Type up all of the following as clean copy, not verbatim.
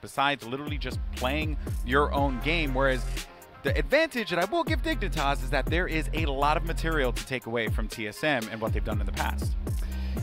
besides literally just playing your own game. Whereas the advantage that I will give Dignitas is that there is a lot of material to take away from TSM and what they've done in the past.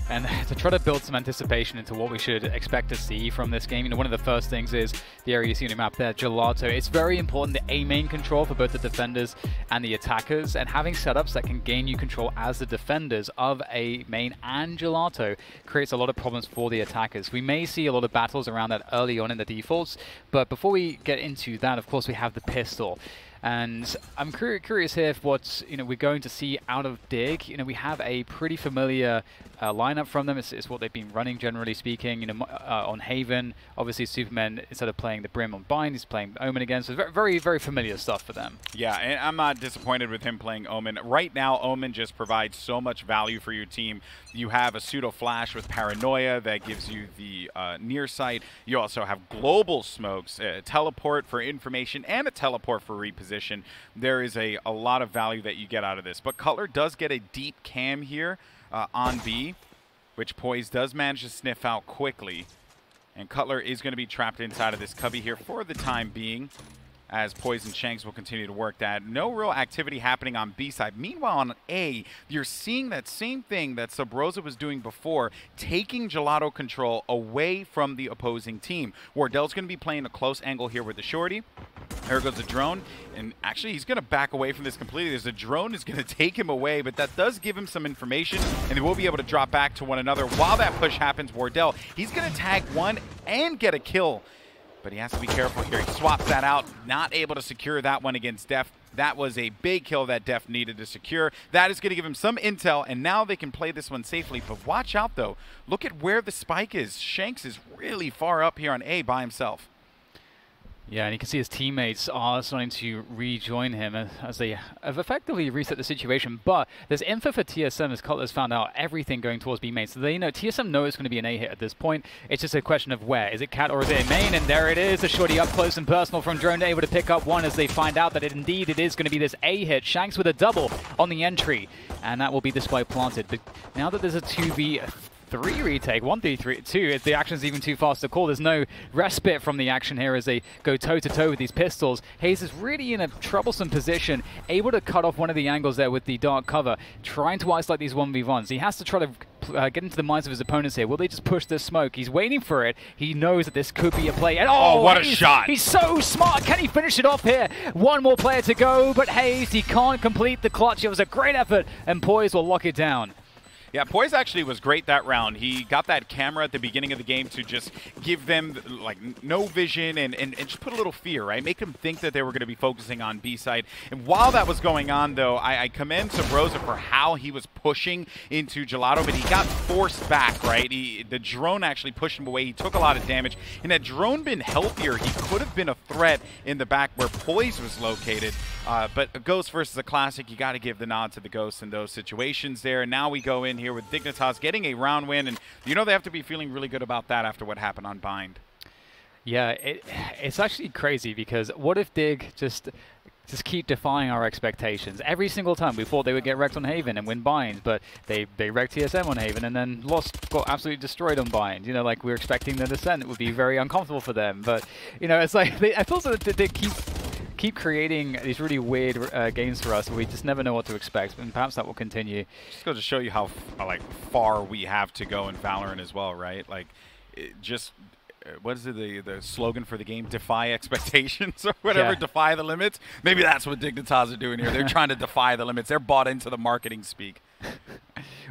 And to try to build some anticipation into what we should expect to see from this game, one of the first things is the area you see on the map there, Gelato. It's very important the A main control for both the defenders and the attackers, and having setups that can gain you control as the defenders of A main and Gelato creates a lot of problems for the attackers. We may see a lot of battles around that early on in the defaults, but before we get into that, of course, we have the pistol. And I'm curious here if what we're going to see out of Dig. We have a pretty familiar lineup from them. It's what they've been running, generally speaking. On Haven, obviously Supamen, instead of playing the Brim on Bind, he's playing Omen again. So very, very familiar stuff for them. Yeah, and I'm not disappointed with him playing Omen. Right now, Omen just provides so much value for your team. You have a pseudo flash with Paranoia that gives you the near sight. You also have global smokes, a teleport for information, and a teleport for reposition. There is a lot of value that you get out of this. But Cutler does get a deep cam here on B, which POISED does manage to sniff out quickly. And Cutler is going to be trapped inside of this cubby here for the time being, as POISED and Shanks will continue to work that. No real activity happening on B side. Meanwhile, on A, you're seeing that same thing that Subroza was doing before, taking Gelato control away from the opposing team. Wardell's going to be playing a close angle here with the shorty. There goes the drone, and actually he's going to back away from this completely. There's a drone is going to take him away, but that does give him some information, and they will be able to drop back to one another. While that push happens, Wardell, he's going to tag one and get a kill. But he has to be careful here. He swaps that out, not able to secure that one against dephh. That was a big kill that dephh needed to secure. That is going to give him some intel, and now they can play this one safely. But watch out, though. Look at where the spike is. Shanks is really far up here on A by himself. Yeah, and you can see his teammates are starting to rejoin him as they have effectively reset the situation. But there's info for TSM as Cutler's found out everything going towards B main. So they know TSM know it's going to be an A hit at this point. It's just a question of where. Is it Cat or is it main? And there it is. The shorty up close and personal from Drone, able to pick up one as they find out that indeed it is going to be this A hit. Shanks with a double on the entry. And that will be the spike planted. But now that there's a 2v3 retake, 1v2, if the action's even too fast to call, there's no respite from the action here as they go toe-to-toe with these pistols. hazed is really in a troublesome position, able to cut off one of the angles there with the dark cover, trying to isolate these 1v1s. He has to try to get into the minds of his opponents here. Will they just push this smoke? He's waiting for it. He knows that this could be a play. And oh, what a shot. He's so smart. Can he finish it off here? One more player to go, but hazed, he can't complete the clutch. It was a great effort, and POISED will lock it down. Yeah, POISED actually was great that round. He got that camera at the beginning of the game to just give them like no vision and just put a little fear, right? Make them think that they were going to be focusing on B side. And while that was going on, though, I commend Subroza for how he was pushing into Gelato, but he got forced back, right? The drone actually pushed him away. He took a lot of damage. And had drone been healthier, he could have been a threat in the back where POISED was located. But a Ghost versus a Classic, you got to give the nod to the Ghost in those situations there. And now we go in here with Dignitas getting a round win, and they have to be feeling really good about that after what happened on Bind. Yeah, it's actually crazy because what if Dig just keep defying our expectations? Every single time we thought they would get wrecked on Haven and win Bind, but they wrecked TSM on Haven and then got absolutely destroyed on Bind. Like we were expecting the Ascent would be very uncomfortable for them, but it's like I feel so that they keep creating these really weird games for us where we just never know what to expect, and perhaps that will continue. Just goes to show you how far we have to go in Valorant as well, right? What is it, the slogan for the game? Defy expectations or whatever, yeah. Defy the limits. Maybe that's what Dignitas are doing here. They're trying to defy the limits. They're bought into the marketing speak.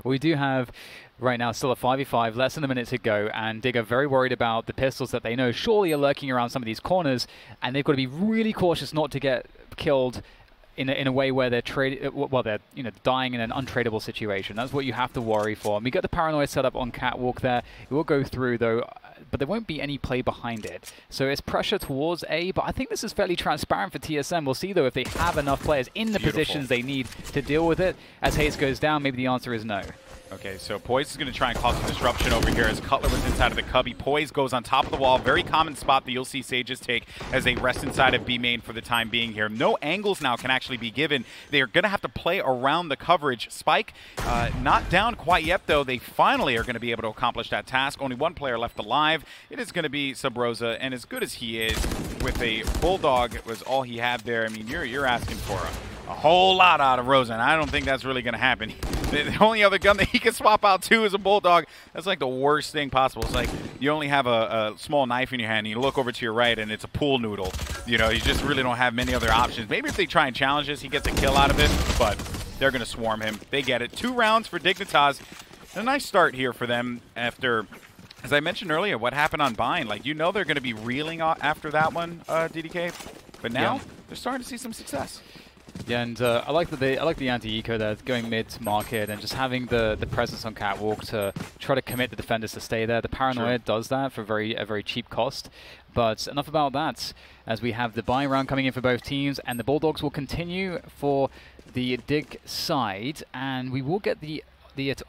We do have right now still a 5v5, less than a minute to go, and Dig are very worried about the pistols that they know surely are lurking around some of these corners, and they've got to be really cautious not to get killed in a way where they're dying in an untradeable situation. That's what you have to worry for. And we got the Paranoia set up on Catwalk there. It will go through though, but there won't be any play behind it. So it's pressure towards A, but I think this is fairly transparent for TSM. We'll see though if they have enough players in the positions they need to deal with it. As hazed goes down, maybe the answer is no. Okay, so POISED is going to try and cause some disruption over here as Cutler was inside of the cubby. POISED goes on top of the wall. Very common spot that you'll see Sages take as they rest inside of B main for the time being here. No angles now can actually be given. They're going to have to play around the coverage. Spike not down quite yet, though. They finally are going to be able to accomplish that task. Only one player left alive. 5, it is going to be Subroza, and as good as he is, with a Bulldog was all he had there, I mean, you're asking for a whole lot out of Rosa, and I don't think that's really going to happen. The only other gun that he can swap out to is a Bulldog. That's like the worst thing possible. It's like you only have a small knife in your hand, and you look over to your right, and it's a pool noodle. You know, you just really don't have many other options. Maybe if they try and challenge this, he gets a kill out of it, but they're going to swarm him. They get it. 2 rounds for Dignitas. A nice start here for them after, as I mentioned earlier, what happened on Bind. Like, you know they're going to be reeling after that one, DDK. But now they're starting to see some success. Yeah, and I like the anti-eco there, going mid to market and just having the presence on catwalk to try to commit the defenders to stay there. The paranoia does that for a very cheap cost. But enough about that, as we have the buy round coming in for both teams, and the Bulldogs will continue for the Dig side, and we will get the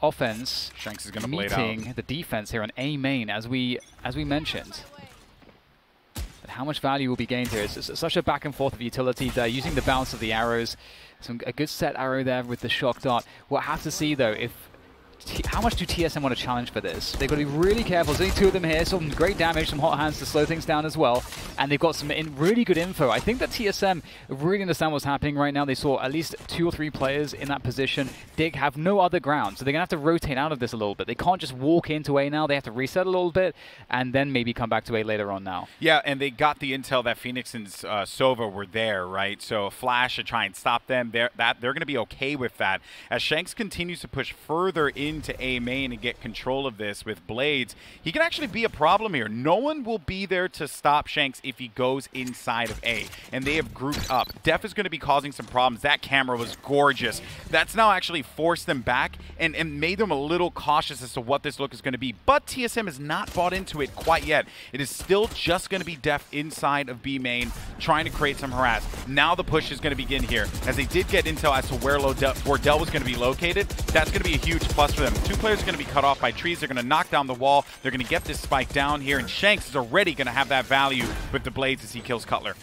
offense Shanks is going to meeting the defense here on A main, as we mentioned. But how much value will be gained here? It's such a back and forth of utility there, using the bounce of the arrows. A good set arrow there with the shock dart. We'll have to see though if how much do TSM want to challenge for this? They've got to be really careful. There's only 2 of them here, some great damage, some hot hands to slow things down as well. And they've got some really good info. I think that TSM really understand what's happening right now. They saw at least 2 or 3 players in that position. Dig have no other ground, so they're going to have to rotate out of this a little bit. They can't just walk into A now. They have to reset a little bit and then maybe come back to A later on now. Yeah, and they got the intel that Phoenix and Sova were there, right? So Flash to try and stop them. They're going to be okay with that. As Shanks continues to push further into A main and get control of this with blades, he can actually be a problem here. No one will be there to stop Shanks if he goes inside of A, and they have grouped up. dephh is going to be causing some problems. That camera was gorgeous. That's now actually forced them back and made them a little cautious as to what this look is going to be, but TSM has not bought into it quite yet. It is still just going to be dephh inside of B main, trying to create some harass. Now the push is going to begin here, as they did get intel as to where Wardell was going to be located. That's going to be a huge plus for them. 2 players are going to be cut off by trees. They're going to knock down the wall. They're going to get this spike down here, and Shanks is already going to have that value with the blades as he kills Cutler.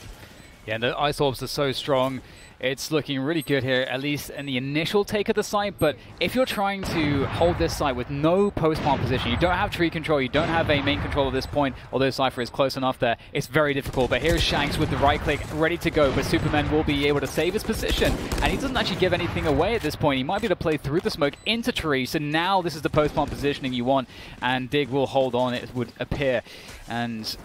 Yeah, and the ice orbs are so strong. It's looking really good here, at least in the initial take of the site. But if you're trying to hold this site with no post-plant position, you don't have tree control, you don't have a main control at this point, although Cypher is close enough there, it's very difficult. But here's Shanks with the right click, ready to go. But supamen will be able to save his position, and he doesn't actually give anything away at this point. He might be able to play through the smoke into tree, so now this is the post-plant positioning you want, and Dig will hold on, it would appear. And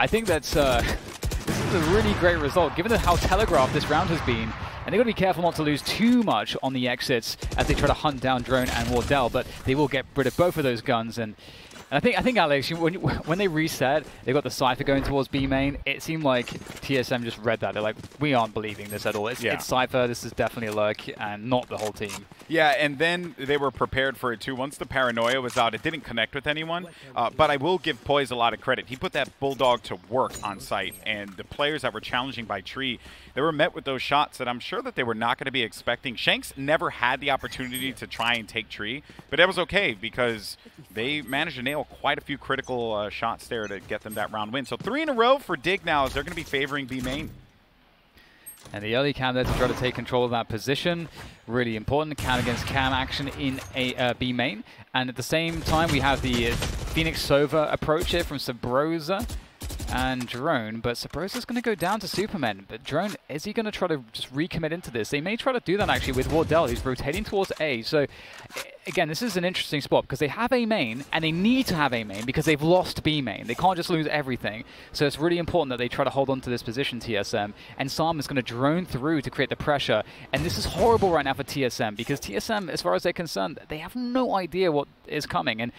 I think that's... this is a really great result, given how telegraphed this round has been. And they've got to be careful not to lose too much on the exits as they try to hunt down Drone and Wardell, but they will get rid of both of those guns. And I think Alex, when they reset, they got the Cypher going towards B main. It seemed like TSM just read that. They're like, we aren't believing this at all. It's Cypher. This is definitely a lurk, and not the whole team. Yeah, and then they were prepared for it too. Once the paranoia was out, it didn't connect with anyone. But I will give Poise a lot of credit. He put that Bulldog to work on site, and the players that were challenging by tree, they were met with those shots that I'm sure that they were not going to be expecting. Shanks never had the opportunity to try and take tree, but that was okay because they managed to nail quite a few critical shots there to get them that round win. So 3 in a row for Dig now, as they're going to be favoring B main. And the early cam there to try to take control of that position. Really important. Cam against cam action in a B main. And at the same time, we have the Phoenix Sova approach here from Subroza and Drone, but Subroza's going to go down to supamen. But Drone, is he going to try to just recommit into this? They may try to do that actually with Wardell, who's rotating towards A. So again, this is an interesting spot because they have A main, and they need to have A main because they've lost B main. They can't just lose everything. So it's really important that they try to hold on to this position, TSM. And Sam is going to drone through to create the pressure. And this is horrible right now for TSM because TSM, as far as they're concerned, they have no idea what is coming. And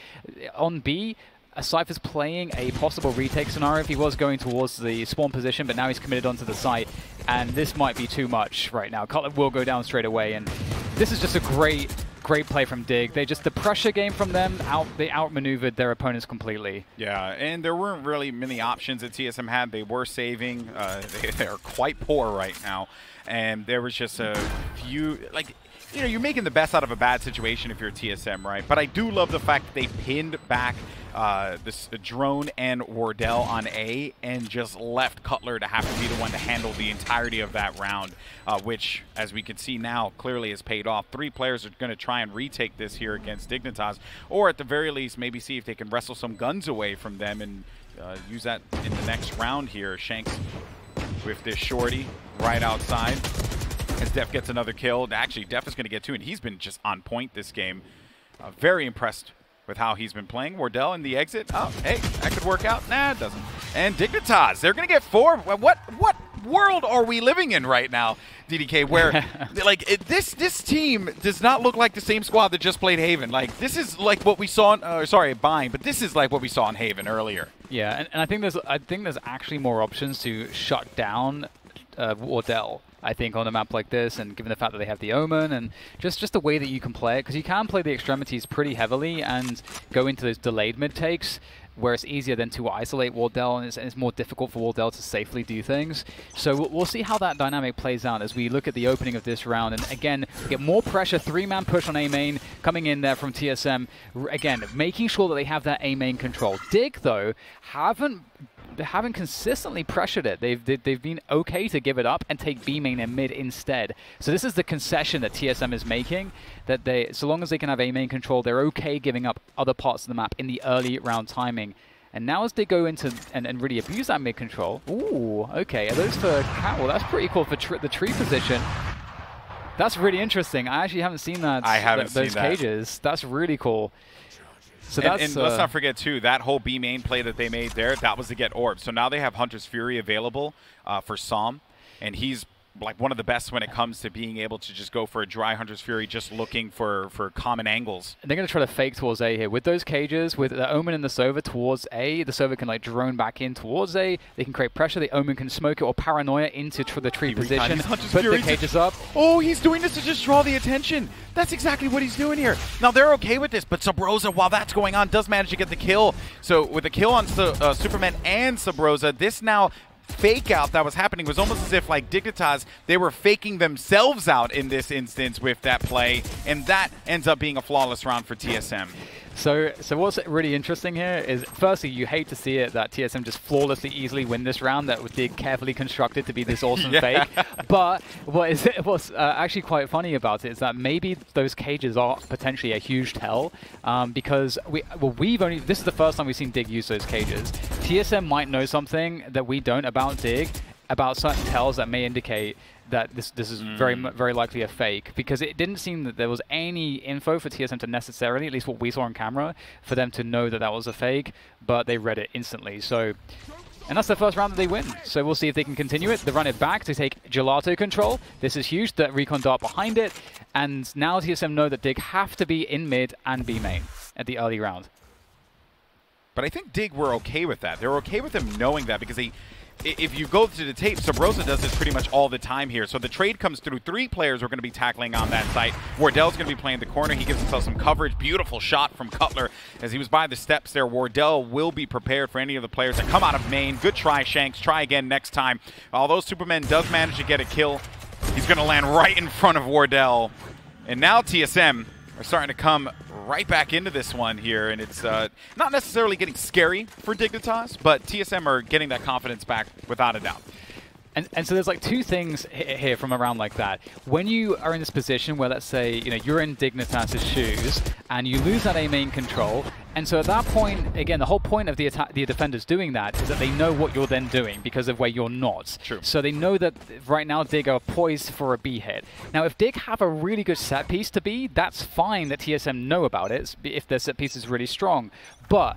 on B, Cypher's playing a possible retake scenario if he was going towards the spawn position, but now he's committed onto the site, and this might be too much right now. Cutler will go down straight away, and this is just a great play from Dig. The pressure game from them, they outmaneuvered their opponents completely. Yeah, and there weren't really many options that TSM had. They were saving. They are quite poor right now, and there was just a few, like, you know, you're making the best out of a bad situation if you're a TSM, right? But I do love the fact that they pinned back this drone and Wardell on A and just left Cutler to have to be the one to handle the entirety of that round, which, as we can see now, clearly has paid off. 3 players are going to try and retake this here against Dignitas, or at the very least, maybe see if they can wrestle some guns away from them and use that in the next round here. Shanks with this shorty right outside as dephh gets another kill. Actually, dephh is going to get 2, and he's been just on point this game. Very impressed with how he's been playing. Wardell in the exit. Oh, hey, that could work out. Nah, it doesn't. And Dignitas, they're going to get 4. What world are we living in right now, DDK, where like this team does not look like the same squad that just played Haven. Like, this is like what we saw on, sorry, Bind, but this is like what we saw in Haven earlier. Yeah, and I think there's actually more options to shut down Wardell, I think, on a map like this, and given the fact that they have the Omen and just the way that you can play it, because you can play the extremities pretty heavily and go into those delayed mid takes where it's easier then to isolate Wardell, and it's more difficult for Wardell to safely do things. So we'll see how that dynamic plays out as we look at the opening of this round. And again, get more pressure, 3-man push on A main coming in there from TSM. Again, making sure that they have that A main control. Dig, though, haven't consistently pressured it. They've been okay to give it up and take B main and mid instead. So this is the concession that TSM is making, that so long as they can have A main control, they're okay giving up other parts of the map in the early round timing. And now as they go into and really abuse that mid control, ooh, okay, are those for Catwall? That's pretty cool for the tree position. That's really interesting. I actually haven't seen that. I haven't seen those cages. That's really cool. So and let's not forget, too, that whole B main play that they made there, that was to get orbs. So now they have Hunter's Fury available for Som, and he's like one of the best when it comes to being able to just go for a dry Hunter's Fury, just looking for common angles. They're going to try to fake towards A here. With those cages, with the Omen and the Sova towards A, the Sova can like drone back in towards A. They can create pressure. The Omen can smoke it or paranoia into the tree position. Put the cages up. Oh, he's doing this to just draw the attention. That's exactly what he's doing here. Now, they're okay with this, but Subroza, while that's going on, does manage to get the kill. So with the kill on supamen and Subroza, this now fake out that was happening was almost as if, like, Dignitas, they were faking themselves out in this instance with that play, and that ends up being a flawless round for TSM. So what's really interesting here is, firstly, you hate to see it that TSM just flawlessly easily win this round that was carefully constructed to be this awesome fake. But what's actually quite funny about it is that maybe those cages are potentially a huge tell, because this is the first time we've seen Dig use those cages. TSM might know something that we don't about Dig, about certain tells that may indicate that this is very likely a fake, because it didn't seem that there was any info for TSM to necessarily, at least what we saw on camera, for them to know that that was a fake, but they read it instantly. So, and that's the first round that they win. So we'll see if they can continue it. They run it back to take gelato control. This is huge, that recon dart behind it, and now TSM know that Dig have to be in mid and B main at the early round. But I think Dig were okay with that. They were okay with them knowing that, because if you go to the tape, Subroza does this pretty much all the time here. So the trade comes through. 3 players are going to be tackling on that site. Wardell's going to be playing the corner. He gives himself some coverage. Beautiful shot from Cutler as he was by the steps there. Wardell will be prepared for any of the players that come out of main. Good try, Shanks. Try again next time. Although supamen does manage to get a kill, he's going to land right in front of Wardell. And now TSM are starting to come right back into this one here, and it's not necessarily getting scary for Dignitas, but TSM are getting that confidence back without a doubt. And so there's like 2 things here from a round like that. When you are in this position where, let's say, you're in Dignitas' shoes and you lose that A main control, and so at that point, again, the whole point of the defenders doing that is that they know what you're then doing because of where you're not. True. So they know that right now Dig are poised for a B hit. Now, if Dig have a really good set piece to B, that's fine that TSM know about it if their set piece is really strong. But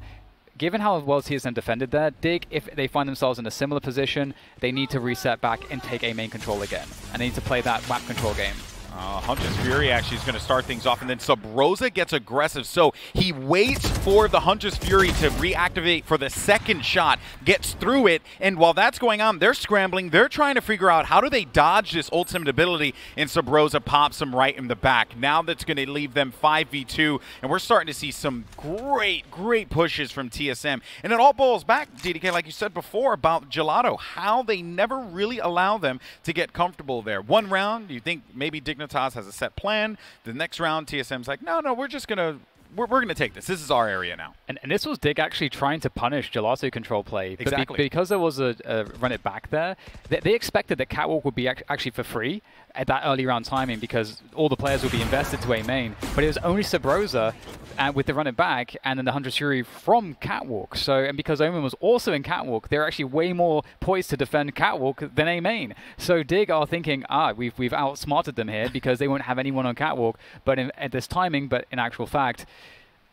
given how well TSM defended there, Dig, if they find themselves in a similar position, they need to reset back and take A main control again. And they need to play that map control game. Hunter's Fury actually is going to start things off, and then Subroza gets aggressive. So he waits for the Hunter's Fury to reactivate for the second shot, gets through it, and while that's going on, they're scrambling. They're trying to figure out how do they dodge this ultimate ability, and Subroza pops him right in the back. Now that's going to leave them 5v2, and we're starting to see some great pushes from TSM. And it all boils back, DDK, like you said before, about Gelato, how they never really allow them to get comfortable there. One round, you think maybe Dignitas Dignitas has a set plan. The next round, TSM's like, no, we're just going to we're going to take this. This is our area now. And this was Dig actually trying to punish Gelato control play. Exactly. But because there was a run it back there, they expected that Catwalk would be actually for free at that early round timing because all the players would be invested to A main. But it was only Subroza with the run it back and then the 100 Shuri from Catwalk. So, and because Omen was also in Catwalk, they're actually way more poised to defend Catwalk than A main. So Dig are thinking, we've outsmarted them here because they won't have anyone on Catwalk but at this timing, but in actual fact,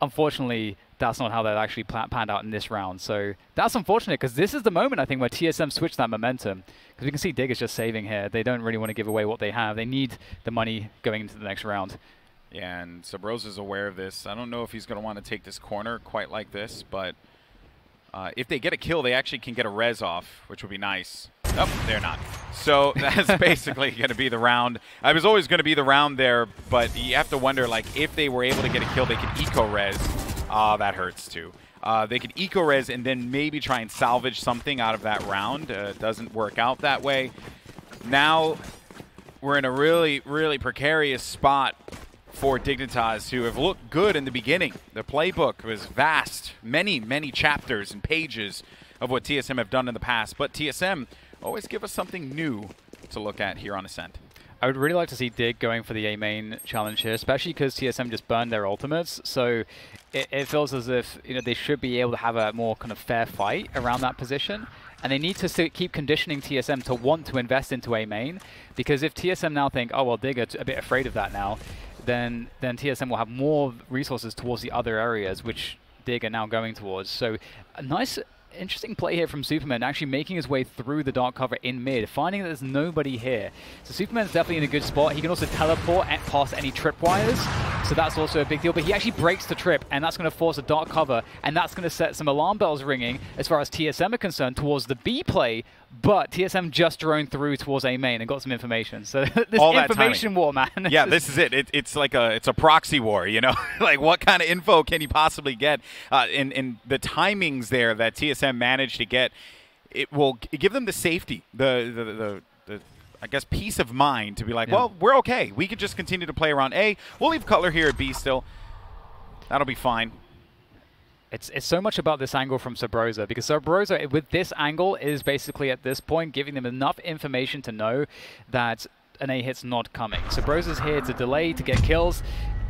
unfortunately, that's not how that actually panned out in this round. So that's unfortunate because this is the moment, I think, where TSM switched that momentum. Because we can see Dig is just saving here. They don't really want to give away what they have. They need the money going into the next round. Yeah, and Subroza's aware of this. I don't know if he's going to want to take this corner quite like this, but if they get a kill, they actually can get a res off, which would be nice. Oh, they're not. So that's basically going to be the round. I was always going to be the round there, but you have to wonder, like, if they were able to get a kill, they could eco-res. That hurts too. They could eco-res and then maybe try and salvage something out of that round. It doesn't work out that way. Now we're in a really, really precarious spot for Dignitas, who have looked good in the beginning. The playbook was vast, many, many chapters and pages of what TSM have done in the past. But TSM always give us something new to look at here on Ascent. I would really like to see Dig going for the A main challenge here, especially because TSM just burned their ultimates. So it feels as if they should be able to have a more kind of fair fight around that position. And they need to keep conditioning TSM to want to invest into A main, because if TSM now think, oh well, Dig are a bit afraid of that now, then TSM will have more resources towards the other areas, which Dig are now going towards. So a nice, interesting play here from Supamen, actually making his way through the dark cover in mid, finding that there's nobody here. So Supamen's definitely in a good spot. He can also teleport past any tripwires, so that's also a big deal. But he actually breaks the trip, and that's going to force a dark cover, and that's going to set some alarm bells ringing as far as TSM are concerned towards the B play. But TSM just droned through towards A main and got some information. So this all information war, man. Yeah, this is it. It's like it's a proxy war, like what kind of info can you possibly get? And the timings there that TSM managed to get, it will give them the safety, the I guess peace of mind to be like, well, we're okay. We can just continue to play around A. We'll leave Cutler here at B still. That'll be fine. It's so much about this angle from Subroza, because Subroza, with this angle, is basically at this point giving them enough information to know that an A hit's not coming. Subroza's here to delay, to get kills,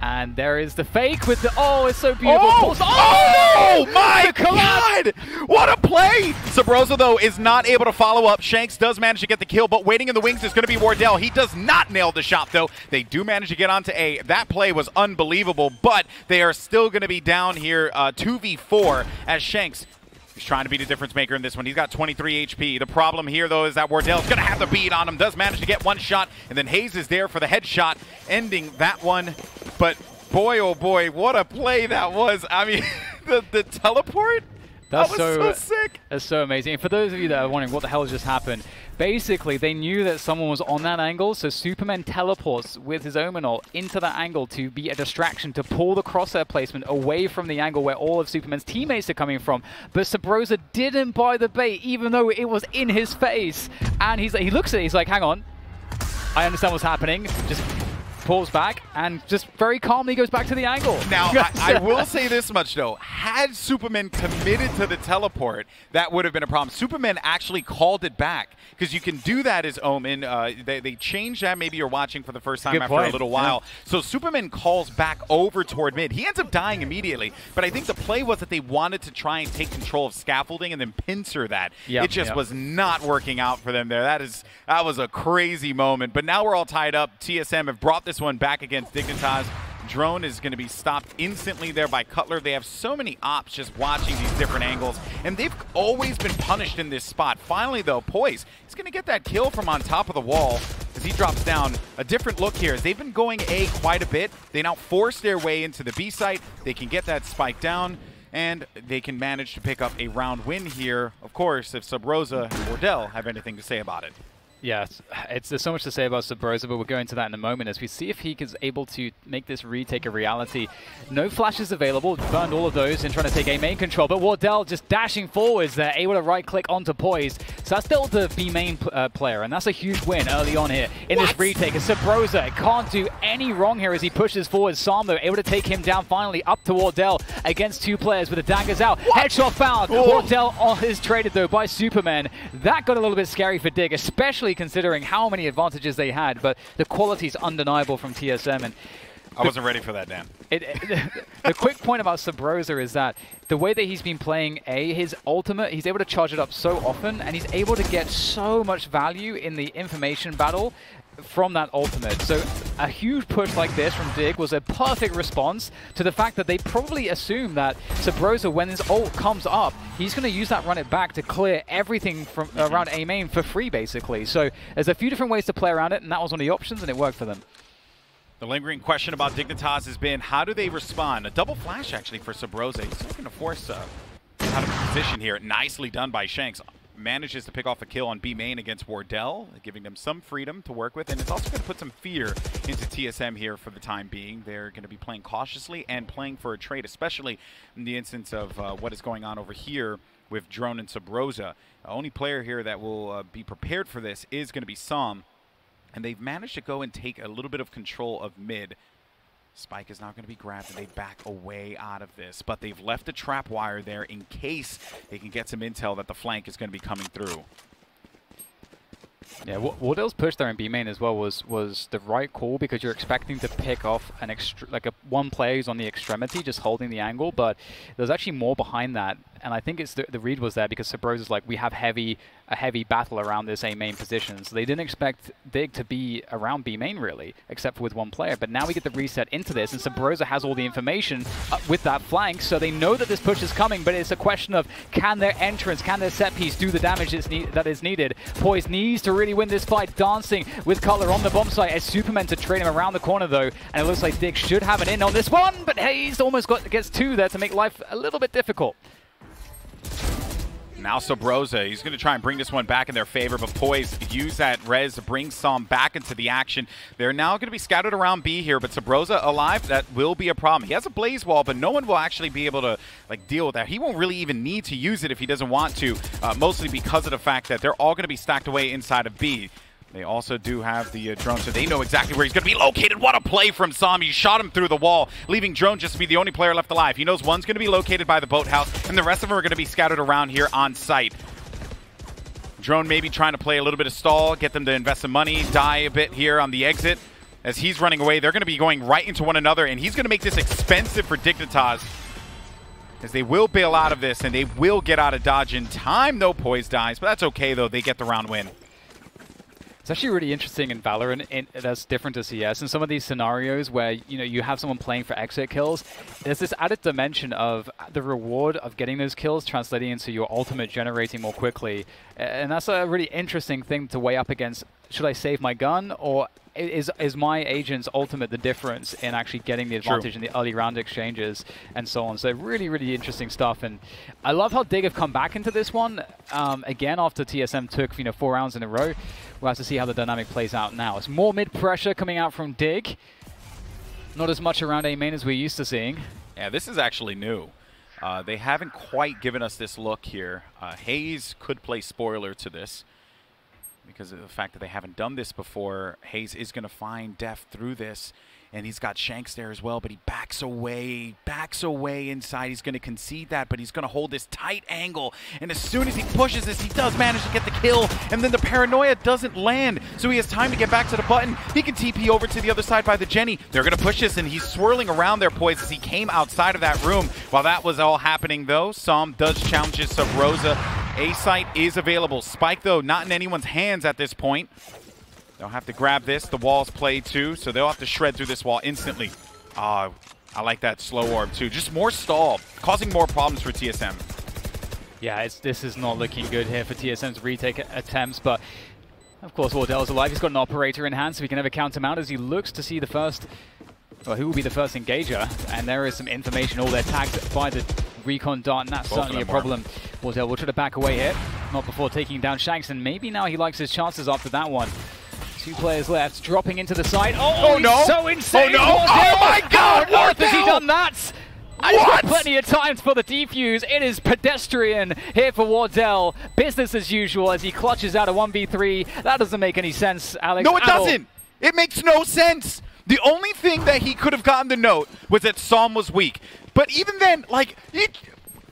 and there is the fake with the, it's so beautiful. Oh my God! What a play! Subroza, though, is not able to follow up. Shanks does manage to get the kill, but waiting in the wings is going to be Wardell. He does not nail the shot, though. They do manage to get onto A. That play was unbelievable, but they are still going to be down here 2v4 as Shanks, he's trying to be the difference maker in this one. He's got 23 HP. The problem here, though, is that Wardell's going to have the beat on him. Does manage to get one shot, and then Hazed is there for the headshot, ending that one. But boy, oh boy, what a play that was. I mean, the teleport? That was so sick. That's so amazing. And for those of you that are wondering what the hell just happened, basically they knew that someone was on that angle, so Supamen teleports with his Omen ult into that angle to be a distraction, to pull the crosshair placement away from the angle where all of Supamen's teammates are coming from. But Subroza didn't buy the bait, even though it was in his face. And he looks at it, he's like, hang on, I understand what's happening. Just pulls back and just very calmly goes back to the angle. Now, I will say this much, though. Had Supamen committed to the teleport, that would have been a problem. Supamen actually called it back, because you can do that as Omen. They changed that. Maybe you're watching for the first time after a little while. Yeah. So Supamen calls back over toward mid. He ends up dying immediately, but I think the play was that they wanted to try and take control of scaffolding and then pincer that. Yep, it just was not working out for them there. That was a crazy moment. But now we're all tied up. TSM have brought this one back against Dignitas. Drone is going to be stopped instantly there by Cutler. They have so many ops just watching these different angles, and they've always been punished in this spot. Finally, though, Poise is going to get that kill from on top of the wall as he drops down. A different look here. They've been going A quite a bit. They now force their way into the B site. They can get that spike down, and they can manage to pick up a round win here, of course, if Subroza and Wardell have anything to say about it. Yeah, there's so much to say about Subroza, but we'll go into that in a moment as we see if he is able to make this retake a reality. No flashes available, burned all of those and trying to take A main control, but Wardell just dashing forwards there, able to right-click onto Poised. So that's still the B main player, and that's a huge win early on here in this retake. And Subroza can't do any wrong here as he pushes forward. Sam, though, able to take him down finally up to Wardell against 2 players with the daggers out. Headshot found. Wardell is traded, though, by Supamen. That got a little bit scary for Dig, especially considering how many advantages they had, but the quality is undeniable from TSM. And I wasn't ready for that, Dan. The quick point about Subroza is that the way that he's been playing his ultimate, he's able to charge it up so often, and he's able to get so much value in the information battle from that ultimate. So a huge push like this from Dig was a perfect response to the fact that they probably assume that Subroza, when his ult comes up, he's going to use that run it back to clear everything from around A main for free, basically. So there's a few different ways to play around it, and that was one of the options, and it worked for them. The lingering question about Dignitas has been, how do they respond? A double flash, actually, for Subroza. He's looking to force out of position here. Nicely done by Shanks. Manages to pick off a kill on B main against Wardell, giving them some freedom to work with, and it's also going to put some fear into TSM here for the time being. They're going to be playing cautiously and playing for a trade, especially in the instance of what is going on over here with Drone and Subroza. The only player here that will be prepared for this is going to be Sam, and they've managed to go and take a little bit of control of mid. Spike is not going to be grabbed, and they back away out of this. But they've left a trap wire there in case they can get some intel that the flank is going to be coming through. Yeah, Wardell's push there in B main as well was the right call, because you're expecting to pick off an one player who's on the extremity just holding the angle, but there's actually more behind that. And I think it's the read was there because Subroza's like, we have a heavy battle around this A main position. So they didn't expect Dig to be around B main really, except for with one player. But now we get the reset into this, and Subroza has all the information with that flank. So they know that this push is coming, but it's a question of can their entrance, can their set piece do the damage that is needed. Poise needs to really win this fight, dancing with Color on the bomb site as Superman to trade him around the corner though. And it looks like Dig should have an in on this one, but Hayes almost gets 2 there to make life a little bit difficult. Now Subroza, he's going to try and bring this one back in their favor, but Poised use that res to bring Sam back into the action. They're now going to be scattered around B here, but Subroza alive, that will be a problem. He has a blaze wall, but no one will actually be able to deal with that. He won't really even need to use it if he doesn't want to, mostly because of the fact that they're all going to be stacked away inside of B. They also do have the drone, so they know exactly where he's going to be located. What a play from Sam. He shot him through the wall, leaving Drone just to be the only player left alive. He knows one's going to be located by the boathouse, and the rest of them are going to be scattered around here on site. Drone maybe trying to play a little bit of stall, get them to invest some money, die a bit here on the exit. As he's running away, they're going to be going right into one another, and he's going to make this expensive for Dignitas, as they will bail out of this, and they will get out of dodge in time, though. Poise dies, but that's okay, though. They get the round win. It's actually really interesting in Valorant, that's different to CS. In some of these scenarios where you have someone playing for exit kills, there's this added dimension of the reward of getting those kills translating into your ultimate generating more quickly. And that's a really interesting thing to weigh up against, should I save my gun, or is my agent's ultimate the difference in actually getting the advantage in the early round exchanges and so on. So really, really interesting stuff. And I love how Dig have come back into this one, again, after TSM took 4 rounds in a row. We'll have to see how the dynamic plays out now. It's more mid-pressure coming out from Dig. Not as much around A main as we're used to seeing. Yeah, this is actually new. They haven't quite given us this look here. Hayes could play spoiler to this, because of the fact that they haven't done this before. Hayes is going to find dephh through this, and he's got Shanks there as well, but he backs away inside. He's going to concede that, but he's going to hold this tight angle, and as soon as he pushes this, he does manage to get the kill, and then the paranoia doesn't land, so he has time to get back to the button. He can TP over to the other side by the Jenny. They're going to push this, and he's swirling around there, Poise, as he came outside of that room. While that was all happening, though, Sam does challenge Subroza. A site is available. Spike, though, not in anyone's hands at this point. They'll have to grab this. The wall's played, too, so they'll have to shred through this wall instantly. I like that slow orb, too. Just more stall, causing more problems for TSM. Yeah, this is not looking good here for TSM's retake attempts, but of course Wardell's alive. He's got an operator in hand, so he can never count him out as he looks to see the first, well, who will be the first engager. And there is some information all there tagged by the recon dart, and that's certainly a problem. Wardell will try to back away here. not before taking down Shanks, and maybe now he likes his chances after that one. 2 players left, dropping into the side. Oh no! So insane! Oh no! Oh my God! How on earth has he done that? And he's got What? plenty of time for the defuse. It is pedestrian here for Wardell. Business as usual as he clutches out a 1v3. That doesn't make any sense, Alex. No, it doesn't. It makes no sense. The only thing that he could have gotten the note was that Psalm was weak. But even then, like,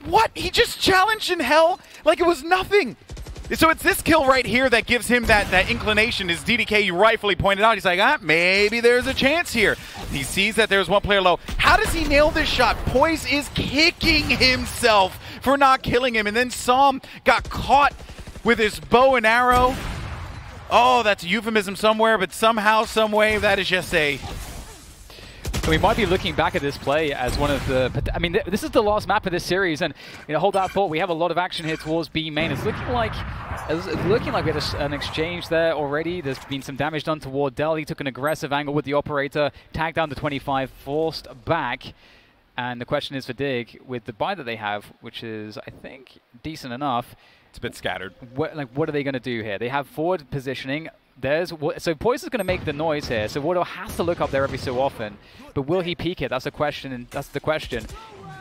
what? He just challenged in hell like it was nothing. So it's this kill right here that gives him that inclination, as DDK, you rightfully pointed out. He's like, maybe there's a chance here. He sees that there's 1 player low. How does he nail this shot? Poise is kicking himself for not killing him. And then Psalm got caught with his bow and arrow. Oh, that's a euphemism somewhere, but somehow, some way, that is just a... We might be looking back at this play as one of the... I mean, this is the last map of this series, and hold that thought. We have a lot of action here towards B main. It's looking like we had an exchange there already. There's been some damage done to Wardell. He took an aggressive angle with the operator, tagged down to 25, forced back. And the question is for Dig, with the buy that they have, which is, I think, decent enough. It's a bit scattered. What are they going to do here? They have forward positioning. So Poise is going to make the noise here. So Wardell has to look up there every so often. But will he peek it? That's the question. And that's the question.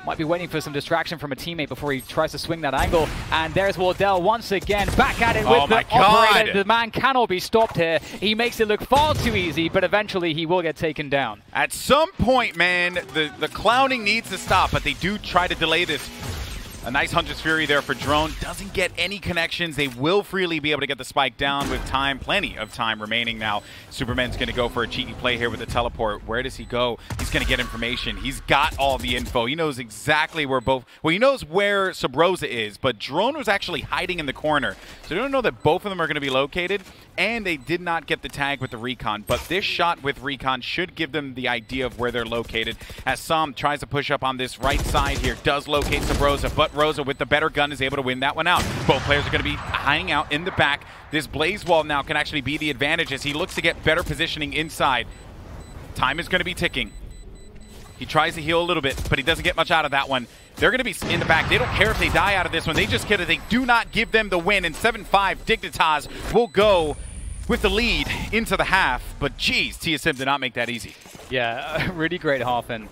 Might be waiting for some distraction from a teammate before he tries to swing that angle. And there's Wardell once again back at it with the operator. The man cannot be stopped here. He makes it look far too easy, but eventually he will get taken down. At some point, man, the clowning needs to stop, but they do try to delay this. A nice Hunter's Fury there for Drone. Doesn't get any connections. They will freely be able to get the spike down with time. Plenty of time remaining now. Superman's going to go for a cheeky play here with the teleport. Where does he go? He's going to get information. He's got all the info. He knows exactly where both... Well, he knows where Subroza is, but Drone was actually hiding in the corner. So they don't know that both of them are going to be located, and they did not get the tag with the recon. But this shot with recon should give them the idea of where they're located. As Sam tries to push up on this right side here, does locate Subroza, but Rosa with the better gun is able to win that one out. Both players are going to be hiding out in the back. This blaze wall now can actually be the advantage as he looks to get better positioning inside. Time is going to be ticking. He tries to heal a little bit, but he doesn't get much out of that one. They're going to be in the back. They don't care if they die out of this one. They just kill it. They do not give them the win. And 7-5, Dignitas will go with the lead into the half. But geez, TSM did not make that easy. Yeah, really great half. And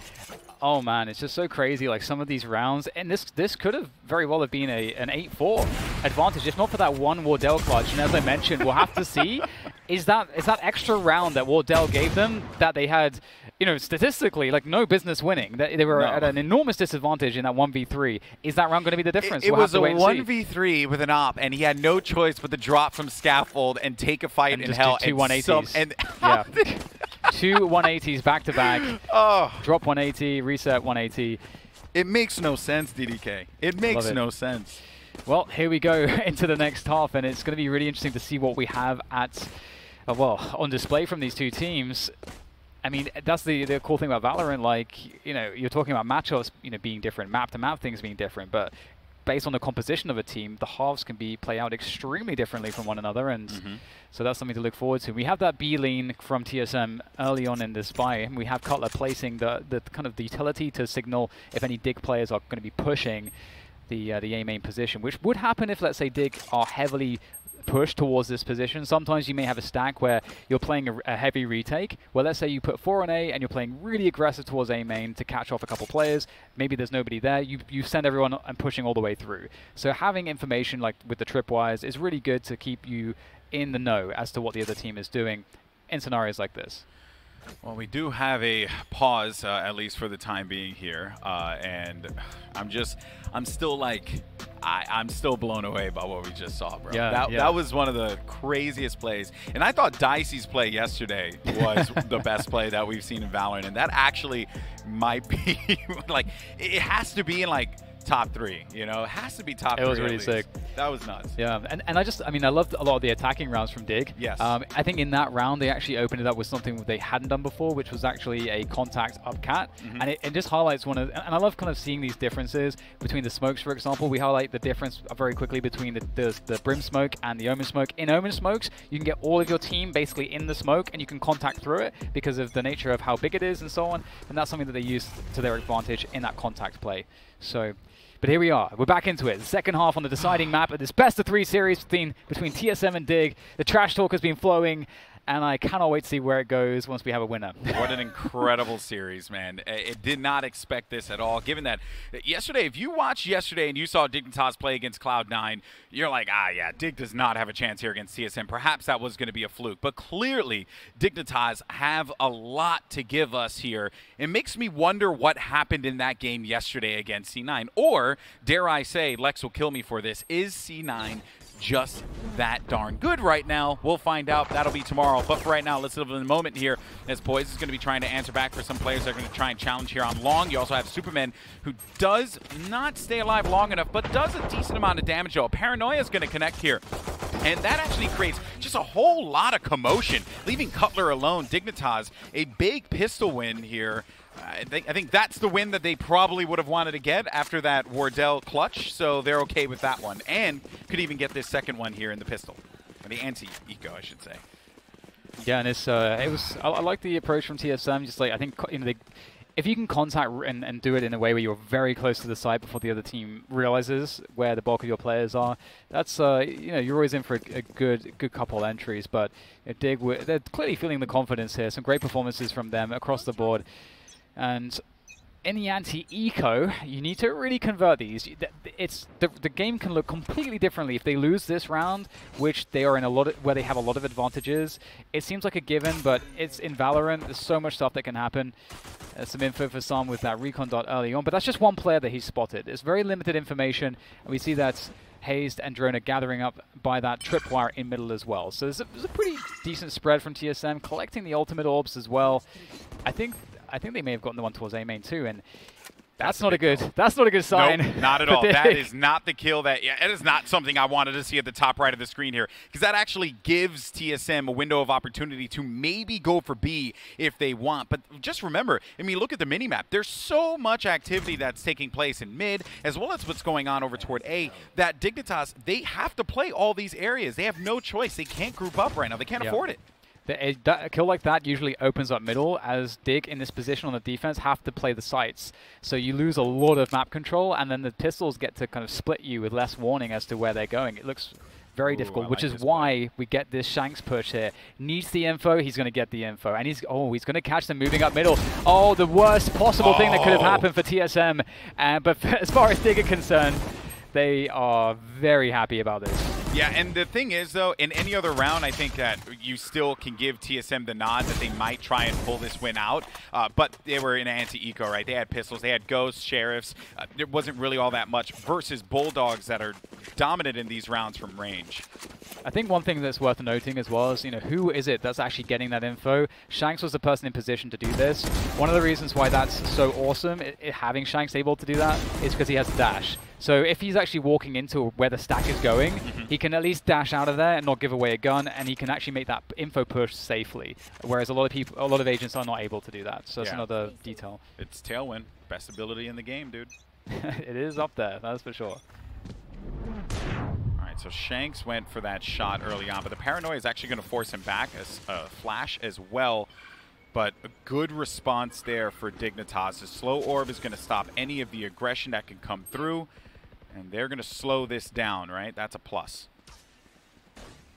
oh man, it's just so crazy. Like some of these rounds, and this could have very well have been an 8-4 advantage, if not for that one Wardell clutch. And as I mentioned, we'll have to see is that extra round that Wardell gave them that they had, statistically, like no business winning. They were at an enormous disadvantage in that 1v3. Is that round going to be the difference? It was a 1v3 with an op, and he had no choice but to drop from scaffold and take a fight in hell. Two 180s. Yeah. 2 180s back to back. Oh. Drop 180, reset 180. It makes no sense, DDK. It makes no sense. Well, here we go into the next half, and it's going to be really interesting to see what we have at, on display from these two teams. I mean, that's the cool thing about Valorant. Like, you're talking about matchups, being different, map-to-map things being different, but based on the composition of a team, the halves can play out extremely differently from one another, and so that's something to look forward to. We have that B lane from TSM early on in this buy, and we have Cutler placing the kind of the utility to signal if any Dig players are going to be pushing the A main position, which would happen if, let's say, Dig are heavily push towards this position. Sometimes you may have a stack where you're playing a heavy retake. Well, let's say you put 4 on A and you're playing really aggressive towards A main to catch off a couple players. Maybe there's nobody there. You send everyone and pushing all the way through. So having information like with the tripwires is really good to keep you in the know as to what the other team is doing in scenarios like this. Well, we do have a pause, at least for the time being here, and I'm still like, I'm still blown away by what we just saw, bro. Yeah, that was one of the craziest plays, and I thought Dicey's play yesterday was the best play that we've seen in Valorant, and that actually might be, like, it has to be in, like, top 3, it has to be top 3. It was really sick. That was nuts. Yeah, and I loved a lot of the attacking rounds from Dig. Yes. I think in that round they actually opened it up with something they hadn't done before, which was actually a contact upcat, and it just highlights one of, and I love kind of seeing these differences between the smokes, for example. We highlight the difference very quickly between the Brim smoke and the Omen smoke. In Omen smokes, you can get all of your team basically in the smoke, and you can contact through it because of the nature of how big it is and so on, and that's something that they use to their advantage in that contact play. So, but here we are. We're back into it. The second half on the deciding map of this best-of-3 series between TSM and Dig. The trash talk has been flowing, and I cannot wait to see where it goes once we have a winner. What an incredible series, man. It did not expect this at all, given that yesterday, if you watched yesterday and you saw Dignitas play against Cloud9, you're like, yeah, Dig does not have a chance here against TSM. Perhaps that was going to be a fluke. But clearly, Dignitas have a lot to give us here. It makes me wonder what happened in that game yesterday against C9. Or, dare I say, Lex will kill me for this, is C9 just that darn good right now? We'll find out. That'll be tomorrow. But for right now, let's live in the moment here, as POISED is going to be trying to answer back for some players that are going to try and challenge here on long. You also have supamen, who does not stay alive long enough, but does a decent amount of damage, though. Paranoia is going to connect here. And that actually creates just a whole lot of commotion, leaving Cutler alone. Dignitas, a big pistol win here. I think that's the win that they probably would have wanted to get after that Wardell clutch, so they're okay with that one. And could even get this second one here in the pistol. Or the anti-eco, I should say. Yeah, and I like the approach from TSM. Just like, I think, you know, if you can contact and do it in a way where you're very close to the site before the other team realizes where the bulk of your players are, that's you know, you're always in for a good couple entries. But you know, Dig, they're clearly feeling the confidence here. Some great performances from them across the board. And in the anti-eco, you need to really convert these. The game can look completely differently if they lose this round, which they are in where they have a lot of advantages. It seems like a given, but it's in Valorant. There's so much stuff that can happen. Some info for Sam with that recon dot early on, but that's just one player that he spotted. It's very limited information, and we see that hazed and drone are gathering up by that tripwire in middle as well. So there's a pretty decent spread from TSM, collecting the ultimate orbs as well. I think they may have gotten the one towards A main too, and that's not a good sign. Nope, not at all. That is not the kill that, it is not something I wanted to see at the top right of the screen here, because that actually gives TSM a window of opportunity to maybe go for B if they want. But just remember, I mean, look at the minimap. There's so much activity that's taking place in mid, as well as what's going on over toward A, that Dignitas, they have to play all these areas. They have no choice. They can't group up right now. They can't afford it. A kill like that usually opens up middle, as Dig in this position on the defense have to play the sites. So you lose a lot of map control, and then the pistols get to kind of split you with less warning as to where they're going. It looks very difficult, which is why we get this Shanks push here. Needs the info, he's going to get the info. And he's going to catch them moving up middle. Oh, the worst possible thing that could have happened for TSM. But as far as Dig are concerned, they are very happy about this. Yeah, and the thing is, though, in any other round, I think that you still can give TSM the nod that they might try and pull this win out. But they were in anti-eco, right? They had pistols, they had ghosts, sheriffs. There wasn't really all that much versus bulldogs that are dominant in these rounds from range. I think one thing that's worth noting as well is, you know, who is it that's actually getting that info? Shanks was the person in position to do this. One of the reasons why that's so awesome, having Shanks able to do that, is because he has dash. So if he's actually walking into where the stack is going, he can at least dash out of there and not give away a gun, and he can actually make that info push safely. Whereas a lot of agents are not able to do that. So that's another detail. It's Tailwind, best ability in the game, dude. It is up there, that's for sure. All right, so Shanks went for that shot early on, but the Paranoia is actually going to force him back as flash as well. But a good response there for Dignitas. The slow orb is going to stop any of the aggression that can come through. And they're going to slow this down, right? That's a plus.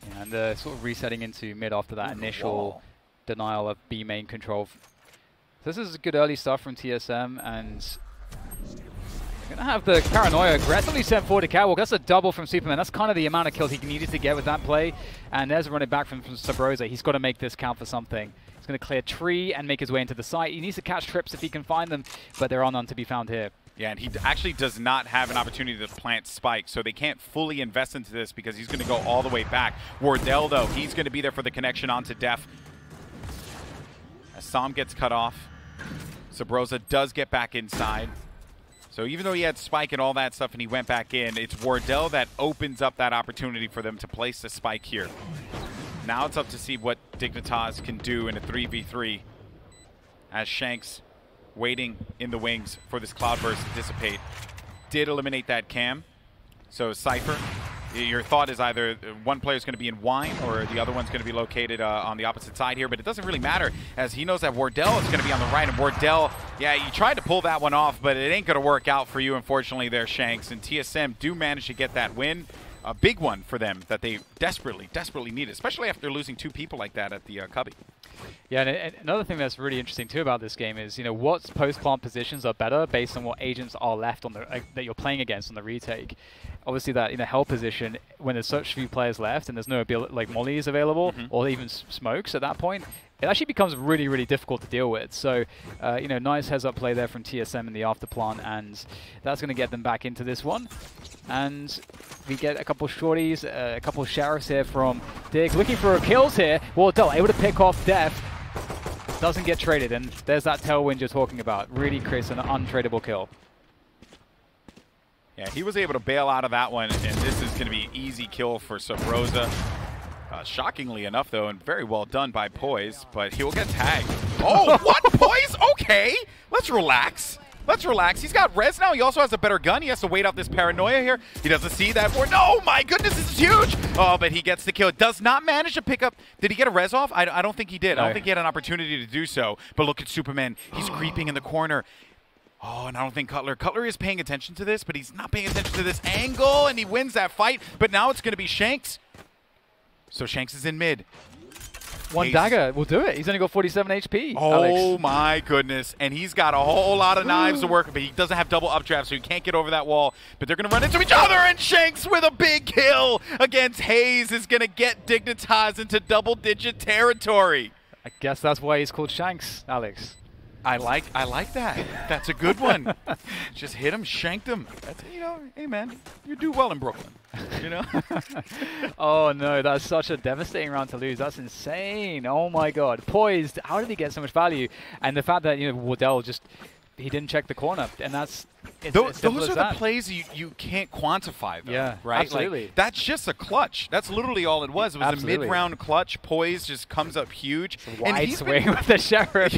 Yeah, and sort of resetting into mid after that initial denial of B main control. So this is good early stuff from TSM, and going to have the Paranoia aggressively sent forward to Catwalk. That's a double from Superman. That's kind of the amount of kills he needed to get with that play. And there's a run it back from Subroza. He's got to make this count for something. He's going to clear tree and make his way into the site. He needs to catch trips if he can find them, but there are none to be found here. Yeah, and he actually does not have an opportunity to plant spike, so they can't fully invest into this because he's going to go all the way back. Wardell, though, he's going to be there for the connection onto dephh. As Sam gets cut off, Subroza does get back inside. So even though he had spike and all that stuff and he went back in, it's Wardell that opens up that opportunity for them to place the spike here. Now it's up to see what Dignitas can do in a 3v3 as Shanks waiting in the wings for this cloudburst to dissipate. Did eliminate that cam. So Cypher, your thought is either one player is going to be in wine or the other one's going to be located on the opposite side here, but it doesn't really matter as he knows that Wardell is going to be on the right, and Wardell Yeah, you tried to pull that one off, but it ain't going to work out for you, unfortunately, there, Shanks. And TSM do manage to get that win. A big one for them that they desperately needed, especially after losing 2 people like that at the Cubby. Yeah, and another thing that's really interesting too about this game is, what post-plant positions are better based on what agents are left on the that you're playing against on the retake. Obviously, that hell position, when there's such few players left and there's no like mollies available or even smokes at that point, it actually becomes really, really difficult to deal with. So, nice heads-up play there from TSM in the afterplant, and that's going to get them back into this one. And we get a couple shorties, a couple sheriffs here from Dig, looking for kills here. Wardell able to pick off dephh. Doesn't get traded, and there's that tailwind you're talking about. Really creates an untradeable kill. Yeah, he was able to bail out of that one, and this is going to be an easy kill for Subroza. Shockingly enough, though, and very well done by POISED, but he will get tagged. Oh, what? POISED? Okay, let's relax. Let's relax. He's got res now. He also has a better gun. He has to wait out this paranoia here. He doesn't see that. No, my goodness, this is huge. Oh, but he gets the kill. Does not manage to pick up. Did he get a res off? I don't think he did. No. I don't think he had an opportunity to do so. But look at Supamen. He's creeping in the corner. Oh, and I don't think Cutler is paying attention to this, but he's not paying attention to this angle, and he wins that fight. But now it's going to be Shanks. So Shanks is in mid. One dagger will do it. He's only got 47 HP. Oh, Alex. My goodness. And he's got a whole lot of knives to work with, but he doesn't have double updraft, so he can't get over that wall. But they're going to run into each other, and Shanks with a big kill against hazed is going to get Dignitas into double-digit territory. I guess that's why he's called Shanks, Alex. I like that. That's a good one. Just hit him, shanked him. That's, hey man, you do well in Brooklyn. Oh no, that's such a devastating round to lose. That's insane. Oh my god. POISED, how did he get so much value? And the fact that Wardell he didn't check the corner, and that's those are the plays you can't quantify, though. Yeah, right? Absolutely. Like, that's just a clutch. That's literally all it was. It was a mid-round clutch. POISED just comes up huge. Wide swing with the sheriff,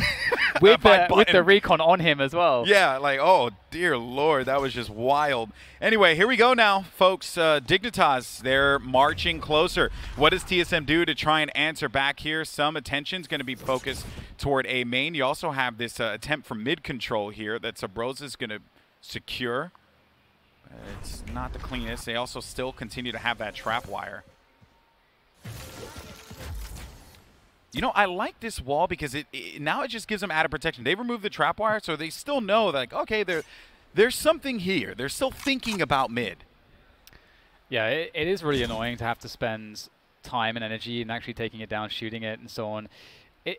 with the recon on him as well. Yeah, like, oh dear lord, that was just wild. Anyway, here we go now, folks. Dignitas, they're marching closer. What does TSM do to try and answer back here? Some attention's going to be focused toward A main. You also have this attempt from mid control here that Subroza is going to secure. It's not the cleanest. They also still continue to have that trap wire. I like this wall because now it just gives them added protection. They removed the trap wire, so they still know that, like, okay, there's something here. They're still thinking about mid. Yeah, it is really annoying to have to spend time and energy and actually taking it down, shooting it, and so on.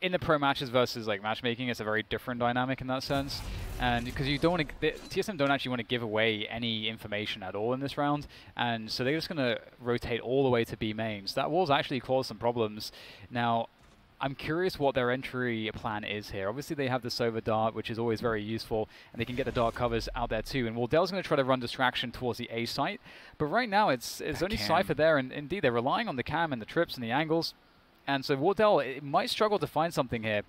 In the pro matches versus like matchmaking, it's a very different dynamic in that sense, and because you don't want to, TSM don't actually want to give away any information at all in this round, and so they're just going to rotate all the way to B mains. That wall's actually caused some problems. Now, I'm curious what their entry plan is here. Obviously, they have the Sova dart, which is always very useful, and they can get the dart covers out there too. And Wardell's going to try to run distraction towards the A site, but right now it's only Cypher there, and indeed they're relying on the cam and the trips and the angles. And so Wardell might struggle to find something here.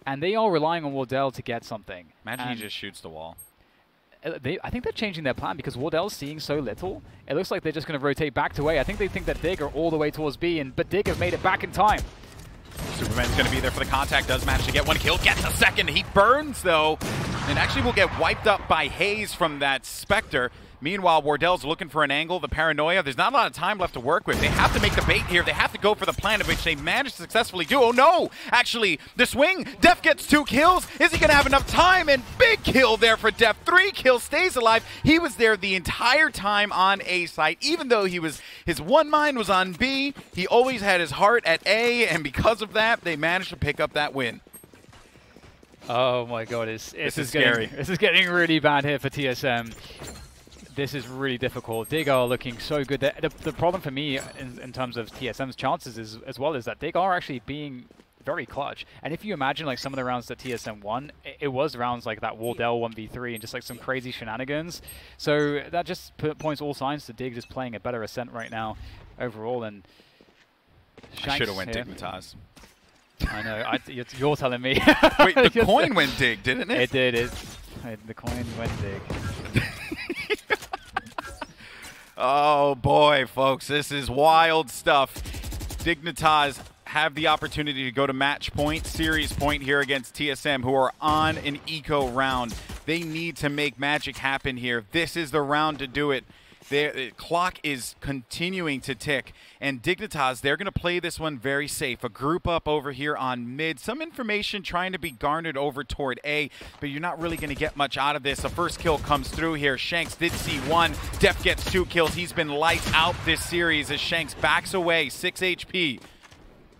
And they are relying on Wardell to get something. Imagine he just shoots the wall. I think they're changing their plan because Wardell's seeing so little. It looks like they're just going to rotate back to A. I think they think that Dig are all the way towards B, but Dig have made it back in time. Superman's going to be there for the contact. Does manage to get one kill. Gets a second. He burns, though. And actually will get wiped up by hazed from that Spectre. Meanwhile, Wardell's looking for an angle. The paranoia. There's not a lot of time left to work with. They have to make the bait here. They have to go for the plan, of which they managed to successfully do. Oh, no. Actually, the swing. dephh gets 2 kills. Is he going to have enough time? And big kill there for dephh. 3 kills. Stays alive. He was there the entire time on A site. Even though his one mind was on B, he always had his heart at A. And because of that, they managed to pick up that win. Oh, my God. This is scary. This is getting really bad here for TSM. This is really difficult. Dig are looking so good. The problem for me in terms of TSM's chances as well is that Dig are actually being very clutch. And if you imagine like some of the rounds that TSM won, it was rounds like that Wardell 1v3 and just like some crazy shenanigans. So that just points all signs to Dig just playing a better Ascent right now overall. And I should have went Dignitas. I know. You're telling me. Wait, the coin went Dig, didn't it? It did. The coin went Dig. Oh boy, folks, this is wild stuff. Dignitas have the opportunity to go to match point, series point here against TSM, who are on an eco round. They need to make magic happen here. This is the round to do it. The clock is continuing to tick, and Dignitas, they're going to play this one very safe. A group up over here on mid. Some information trying to be garnered over toward A, but you're not really going to get much out of this. A first kill comes through here. Shanks did see one. dephh gets 2 kills. He's been lights out this series as Shanks backs away, 6 HP.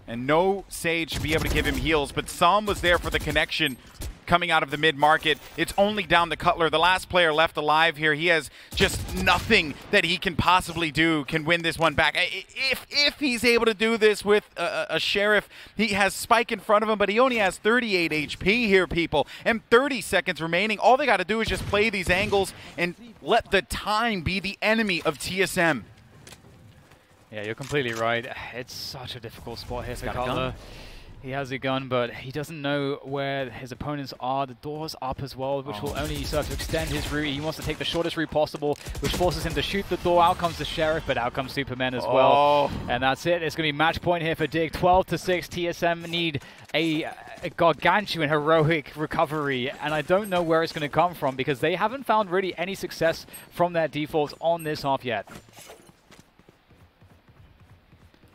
And no Sage to be able to give him heals, but Psalm was there for the connection. Coming out of the mid-market, it's only down the Cutler. The last player left alive here. He has just nothing that he can possibly do can win this one back. If he's able to do this with a Sheriff, he has Spike in front of him, but he only has 38 HP here, people, and 30 seconds remaining. All they got to do is just play these angles and let the time be the enemy of TSM. Yeah, you're completely right. It's such a difficult spot here for Cutler. He has a gun, but he doesn't know where his opponents are. The door's up as well, which will only serve to extend his route. He wants to take the shortest route possible, which forces him to shoot the door. Out comes the Sheriff, but out comes supamen as well. And that's it. It's going to be match point here for Dig. 12-6. TSM need a gargantuan heroic recovery, and I don't know where it's going to come from because they haven't found really any success from their defaults on this half yet.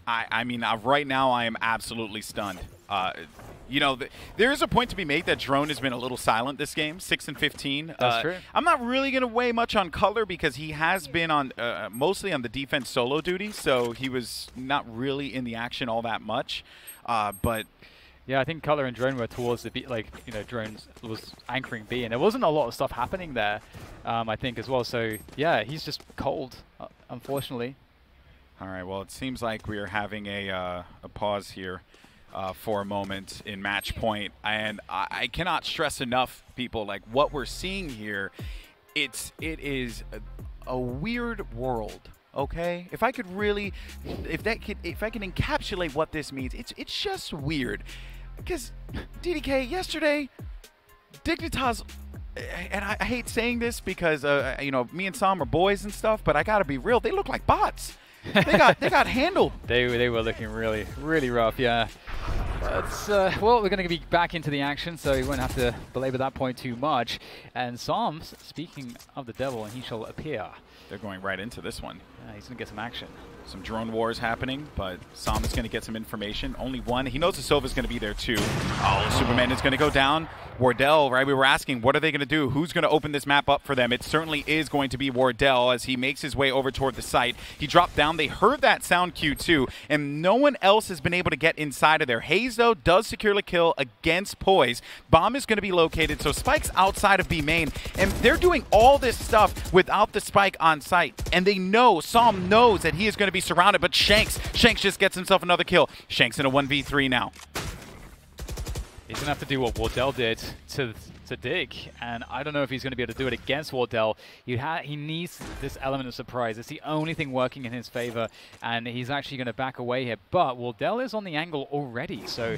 I mean, right now I am absolutely stunned. You know, there is a point to be made that Drone has been a little silent this game, 6 and 15. That's true. I'm not really going to weigh much on Cutler because he has been on mostly on the defense solo duty, so he was not really in the action all that much. But yeah, I think Cutler and Drone were towards the B, like, you know, Drone was anchoring B, and there wasn't a lot of stuff happening there, I think, as well. So yeah, he's just cold, unfortunately. All right, well, it seems like we are having a pause here for a moment in match point, and I cannot stress enough, people, like what we're seeing here. It is a weird world. Okay, if I could really, if I can encapsulate what this means, it's just weird, because DDK yesterday, Dignitas. And I hate saying this because you know, me and Sam are boys and stuff, but I gotta be real. They look like bots. They got handled. They were looking really rough, yeah. But well, we're going to be back into the action, so we won't have to belabor that point too much. And Psalm, speaking of the devil, and he shall appear. They're going right into this one. Yeah, he's going to get some action. Some drone wars happening, but Psalm is going to get some information. Only one. He knows the Sova is going to be there too. Oh, supamen is going to go down. Wardell, right? We were asking, what are they going to do? Who's going to open this map up for them? It certainly is going to be Wardell as he makes his way over toward the site. He dropped down. They heard that sound cue too, and no one else has been able to get inside of there. hazed, though, does secure the kill against POISED. Bomb is going to be located, so Spike's outside of B main, and they're doing all this stuff without the Spike on site, and they know, Psalm knows that he is going to be surrounded, but Shanks just gets himself another kill. Shanks in a 1v3 now. He's going to have to do what Wardell did to Dig, and I don't know if he's going to be able to do it against Wardell. He needs this element of surprise. It's the only thing working in his favor, and he's actually going to back away here. But Wardell is on the angle already, so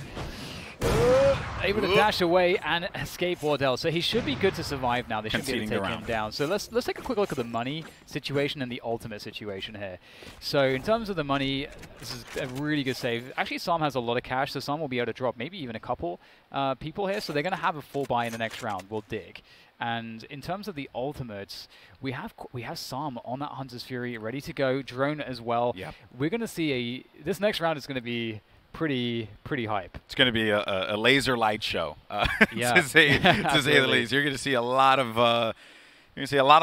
able to dash away and escape Wardell. So he should be good to survive now. They should be able to take him down. So let's take a quick look at the money situation and the ultimate situation here. So in terms of the money, this is a really good save. Actually, Psalm has a lot of cash, so Psalm will be able to drop maybe even a couple people here. So they're going to have a full buy in the next round. We'll dig. And in terms of the ultimates, we have Psalm on that Hunter's Fury ready to go. Drone as well. Yep. We're going to see this next round is going to be pretty hype. It's going to be a laser light show, yeah. to say the least. You're going to see a lot of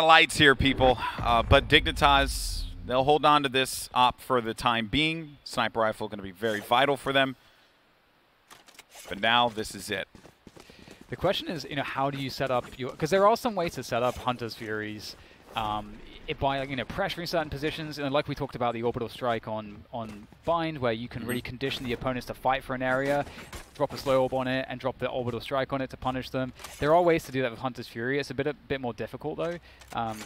lights here, people. But Dignitas, they'll hold on to this op for the time being. Sniper rifle going to be very vital for them. But now this is it. The question is, you know, how do you set up your? Because there are some ways to set up Hunter's Furies. By, you know, pressuring certain positions, and like we talked about the orbital strike on Bind, where you can really condition the opponents to fight for an area, drop a slow orb on it, and drop the orbital strike on it to punish them. There are ways to do that with Hunter's Fury. It's a bit more difficult though,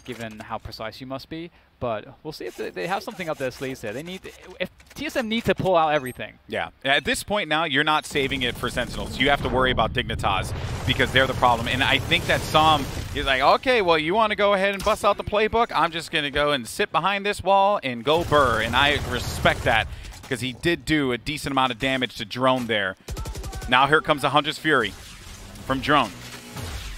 given how precise you must be. But we'll see if they have something up their sleeves there. If TSM need to pull out everything. Yeah. At this point now, you're not saving it for Sentinels. You have to worry about Dignitas because they're the problem. And I think that Psalm is like, okay, well, you want to go ahead and bust out the playbook? I'm just going to go and sit behind this wall and go burr. And I respect that. because he did do a decent amount of damage to Drone there. Now here comes the Hunter's Fury from Drone.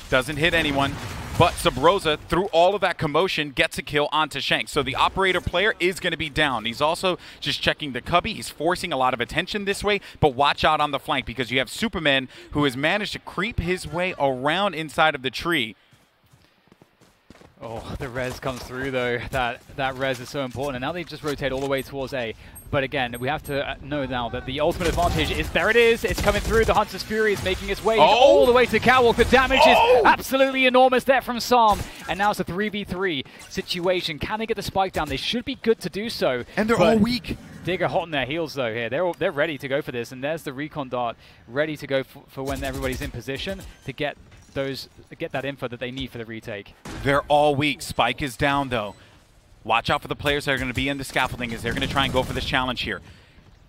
Doesn't hit anyone, but Subroza, through all of that commotion, gets a kill onto Shanks. So the operator player is going to be down. He's also just checking the cubby. He's forcing a lot of attention this way, but watch out on the flank because you have Supamen who has managed to creep his way around inside of the tree. Oh, the res comes through though. That res is so important, and now they just rotate all the way towards A. But again, we have to know now that the ultimate advantage is, there it is, it's coming through. The Hunter's Fury is making its way all the way to the catwalk. The damage is absolutely enormous there from Psalm. And now it's a 3v3 situation. Can they get the spike down? They should be good to do so. And they're all weak. Digger hot on their heels though here. They're ready to go for this. And there's the recon dart ready to go for when everybody's in position to get that info that they need for the retake. They're all weak. Spike is down though. Watch out for the players that are going to be in the scaffolding as they're going to try and go for this challenge here.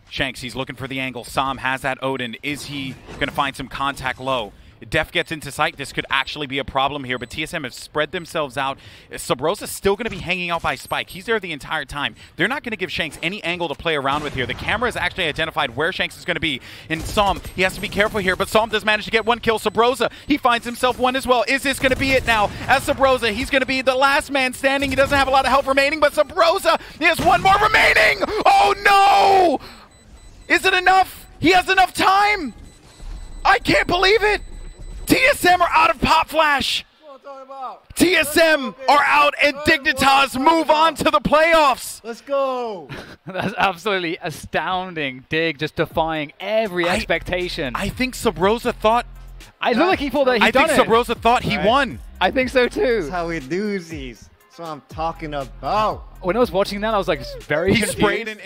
Shanks, he's looking for the angle. Sam has that Odin. Is he going to find some contact low? If dephh gets into sight, this could actually be a problem here, but TSM have spread themselves out. Subroza's still going to be hanging out by Spike. He's there the entire time. They're not going to give Shanks any angle to play around with here. The camera has actually identified where Shanks is going to be. And Sam, he has to be careful here, but Sam does manage to get one kill. Subroza, he finds himself one as well. Is this going to be it now? As Subroza, he's going to be the last man standing. He doesn't have a lot of health remaining, but Subroza, he has one more remaining! Oh no! Is it enough? He has enough time! I can't believe it! TSM are out of Pop Flash! TSM are out and Dignitas move on to the playoffs! Let's go! That's absolutely astounding. Dig just defying every expectation. I think Subroza thought... I look like he thought that he done it. I think Subroza thought he won. I think so too. That's how we do these. That's what I'm talking about. When I was watching that, I was like very confused. He sprayed and